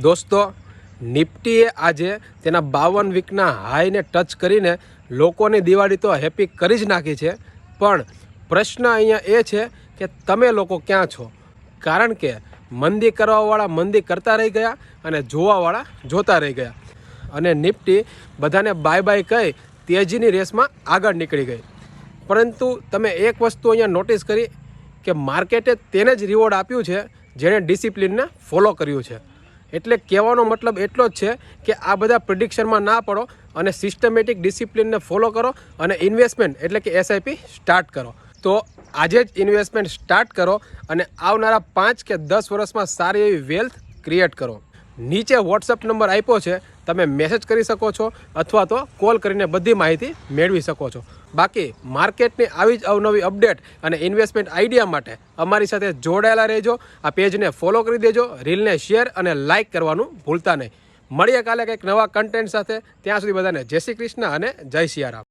દોસ્તો, નિફ્ટીએ આજે તેના 52 વીકના હાઈને ટચ કરીને લોકોની દિવાળી તો હેપી કરી જ નાખી છે. પણ પ્રશ્ન અહીંયા એ છે કે તમે લોકો ક્યાં છો? કારણ કે મંદી કરવાવાળા મંદી કરતા રહી ગયા અને જોવાવાળા જોતા રહી ગયા અને નિફ્ટી બધાને બાય બાય કહી તેજીની રેસમાં આગળ નીકળી ગઈ. પરંતુ તમે એક વસ્તુ અહીંયા નોટિસ કરી કે માર્કેટે તેને જ રિવોર્ડ આપ્યું છે જેણે ડિસિપ્લિનને ફોલો કર્યું છે. એટલે કહેવાનો મતલબ એટલો જ છે કે આ બધા પ્રિડિક્શનમાં ના પડો અને સિસ્ટમેટિક ડિસિપ્લિનને ફોલો કરો અને ઇન્વેસ્ટમેન્ટ એટલે કે SIP સ્ટાર્ટ કરો. તો આજે જ ઇન્વેસ્ટમેન્ટ સ્ટાર્ટ કરો અને આવનારા 5 કે 10 વર્ષમાં સારી એવી વેલ્થ ક્રિએટ કરો. નીચે વોટ્સઅપ નંબર આપ્યો છે, તમે મેસેજ કરી શકો છો અથવા તો કોલ કરીને બધી માહિતી મેળવી શકો છો. બાકી માર્કેટની આવી જ અવનવી અપડેટ અને ઇન્વેસ્ટમેન્ટ આઈડિયા માટે અમારી સાથે જોડાયેલા રહેજો. આ પેજને ફોલો કરી દેજો, રીલને શેર અને લાઇક કરવાનું ભૂલતા નહીં. મળીએ કાલે કંઈક નવા કન્ટેન્ટ સાથે. ત્યાં સુધી બધાને જય શ્રી કૃષ્ણ અને જય સિયારામ.